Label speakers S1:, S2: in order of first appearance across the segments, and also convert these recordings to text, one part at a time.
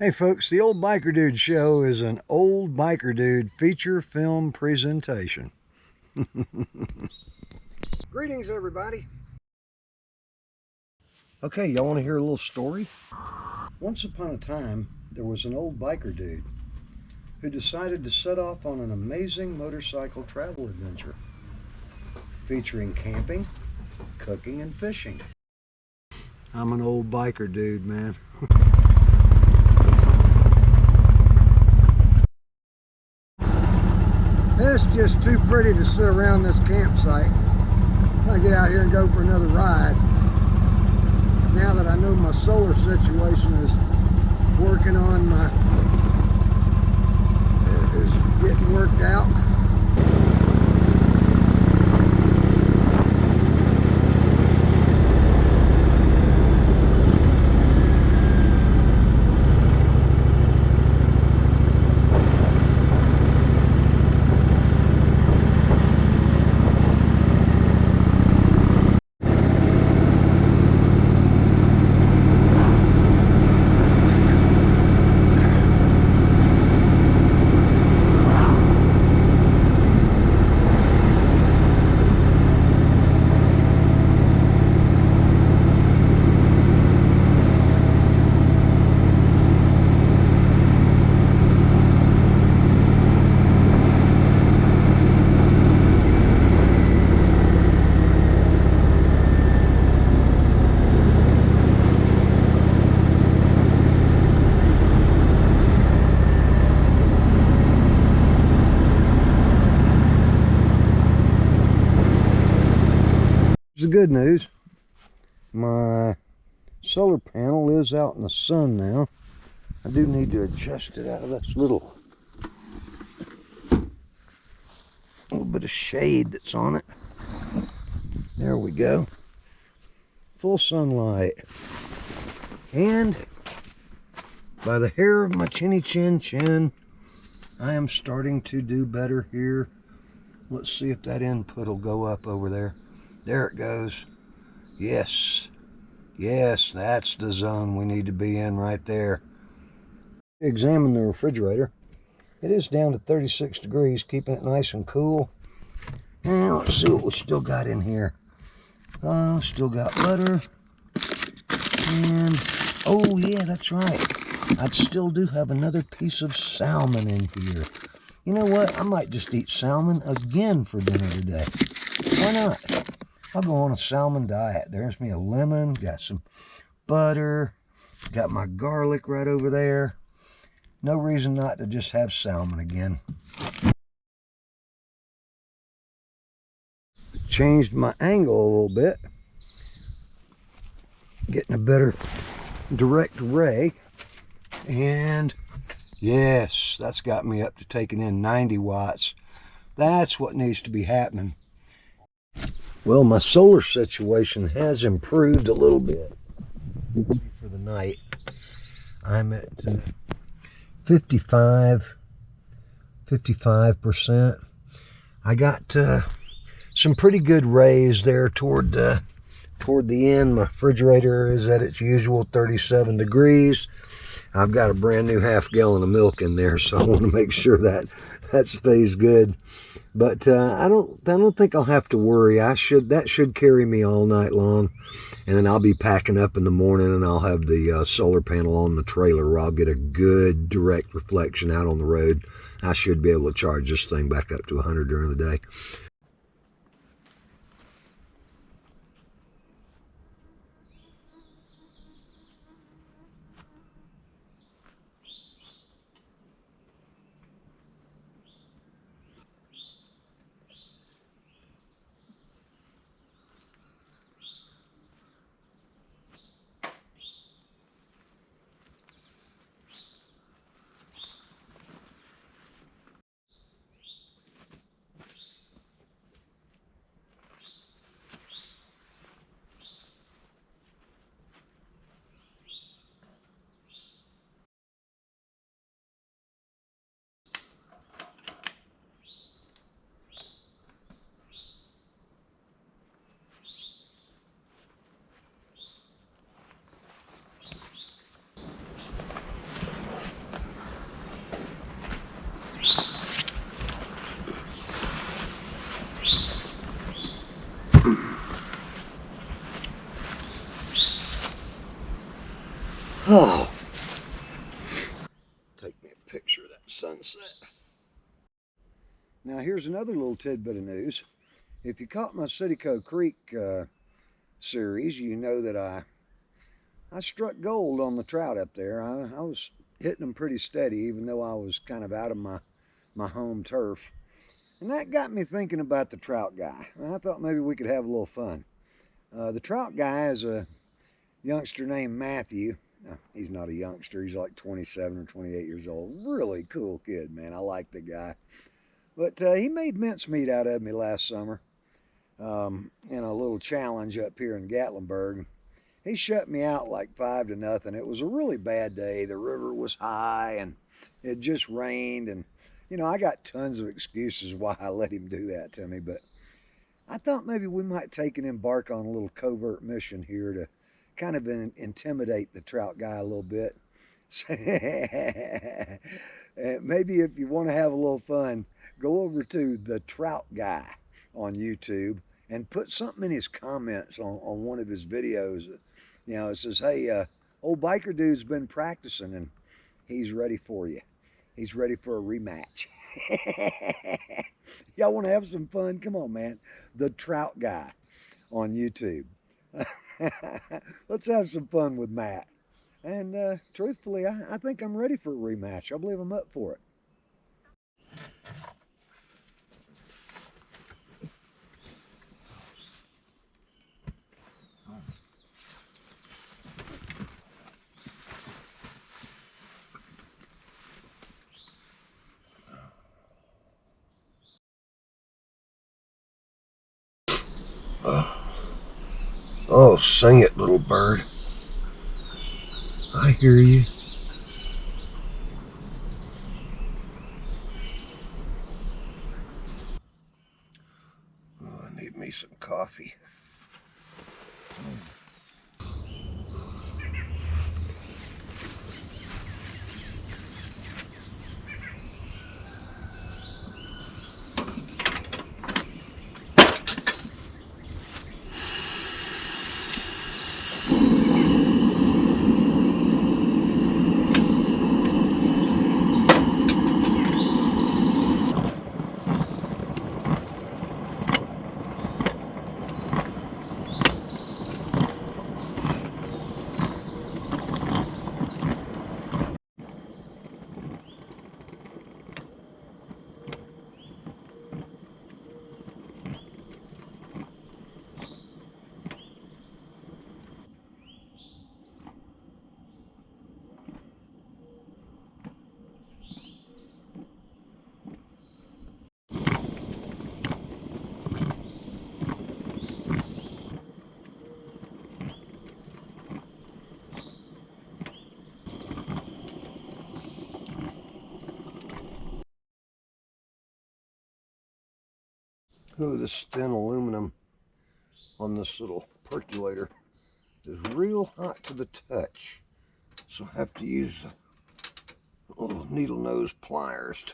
S1: Hey folks, the Old Biker Dude Show is an Old Biker Dude feature film presentation. Greetings everybody. Okay, y'all want to hear a little story? Once upon a time, there was an old biker dude who decided to set off on an amazing motorcycle travel adventure featuring camping, cooking, and fishing. I'm an old biker dude, man. It's just too pretty to sit around this campsite. I get out here and go for another ride. Now that I know my solar situation is working on is getting worked out. The good news, my solar panel is out in the sun now. I do need to adjust it out of this little bit of shade that's on it. There we go. Full sunlight. And by the hair of my chinny chin, I am starting to do better here. Let's see if that input will go up over there. There it goes. Yes. Yes, that's the zone we need to be in right there. Examine the refrigerator. It is down to 36 degrees, keeping it nice and cool. And let's see what we still got in here. Still got butter. And, oh yeah, that's right. I still do have another piece of salmon in here. You know what? I might just eat salmon again for dinner today. Why not? I'll go on a salmon diet. There's me a lemon, got some butter, got my garlic right over there. No reason not to just have salmon again. Changed my angle a little bit. Getting a better direct ray. And yes, that's got me up to taking in 90 watts. That's what needs to be happening. Well, my solar situation has improved a little bit for the night. I'm at 55%. I got some pretty good rays there toward the end. My refrigerator is at its usual 37 degrees. I've got a brand new half gallon of milk in there, so I want to make sure that stays good. But I don't think I'll have to worry. That should carry me all night long, and then I'll be packing up in the morning, and I'll have the solar panel on the trailer where I'll get a good direct reflection out on the road. I should be able to charge this thing back up to 100 during the day. sunset. Now here's another little tidbit of news. If you caught my Citico Creek series, you know that I struck gold on the trout up there. I was hitting them pretty steady, even though I was kind of out of my home turf. And that got me thinking about the trout guy. I thought maybe we could have a little fun. The trout guy is a youngster named Matthew. No, he's not a youngster. He's like 27 or 28 years old. Really cool kid, man. I like the guy. But he made mincemeat out of me last summer in a little challenge up here in Gatlinburg. He shut me out like 5-0. It was a really bad day. The river was high and it just rained. And, you know, I got tons of excuses why I let him do that to me. But I thought maybe we might take and embark on a little covert mission here to kind of intimidate the trout guy a little bit. Maybe if you want to have a little fun, go over to the trout guy on YouTube and put something in his comments on one of his videos. You know, it says, hey, old biker dude's been practicing and he's ready for you. He's ready for a rematch. Y'all want to have some fun? Come on, man. The trout guy on YouTube. Let's have some fun with Matt. And truthfully, I think I'm ready for a rematch. I believe I'm up for it. Oh, sing it, little bird. I hear you. Oh, I need me some coffee. Oh, this thin aluminum on this little percolator is real hot to the touch. So I have to use little needle nose pliers to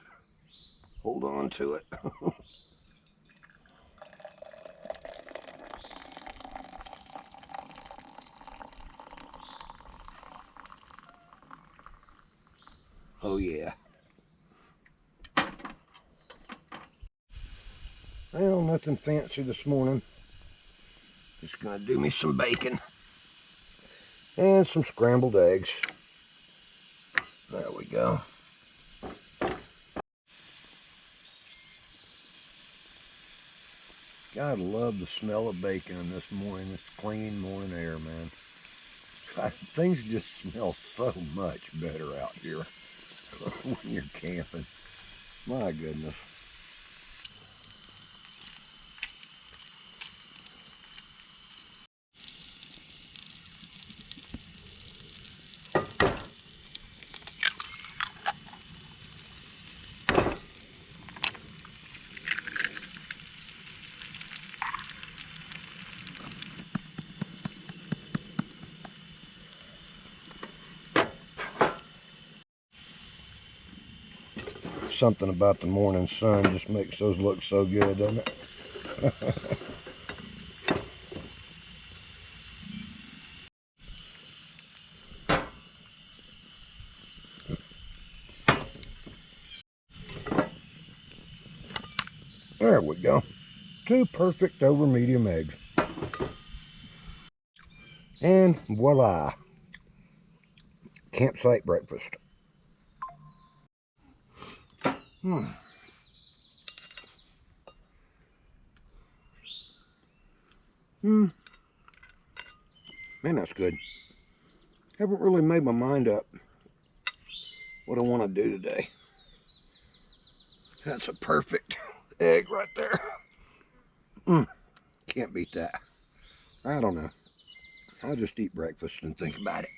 S1: hold on to it. Oh yeah. Well, nothing fancy this morning. Just gonna do me some bacon and some scrambled eggs. There we go. Gotta love the smell of bacon in this morning. This clean morning air, man. God, things just smell so much better out here when you're camping. My goodness. Something about the morning sun just makes those look so good, doesn't it? There we go. 2 perfect over medium eggs. And voila, campsite breakfast. Man, that's good. Haven't really made my mind up what I want to do today. That's a perfect egg right there. Can't beat that. I don't know. I'll just eat breakfast and think about it.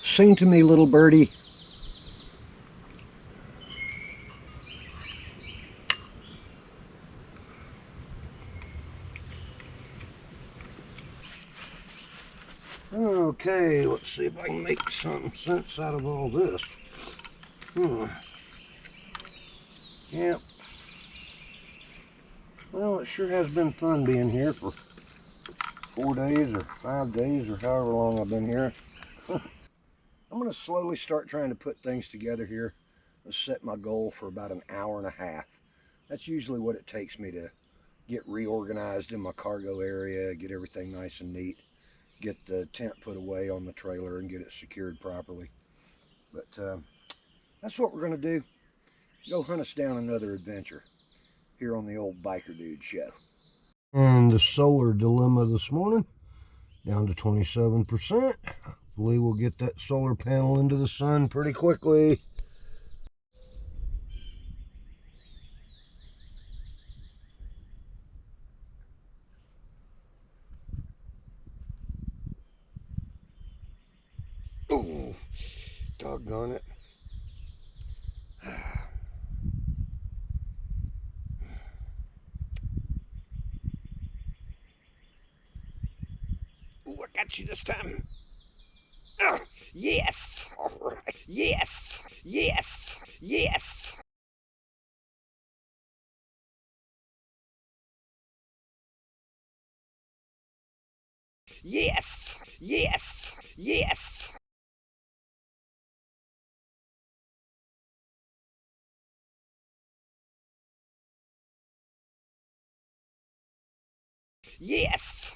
S1: Sing to me, little birdie. Okay, let's see if I can make some sense out of all this. Yep. Well, it sure has been fun being here for 4 days or 5 days or however long I've been here. I'm going to slowly start trying to put things together here. Let's set my goal for about an hour and a half. That's usually what it takes me to get reorganized in my cargo area, get everything nice and neat, get the tent put away on the trailer and get it secured properly. But that's what we're going to do. Go hunt us down another adventure here on the old Biker Dude Show. And the solar dilemma this morning, down to 27%. Hopefully we'll get that solar panel into the sun pretty quickly. Oh, doggone it. Ooh, I got you this time. Oh, yes! All right. Yes! Yes! Yes! Yes! Yes! Yes! Yes!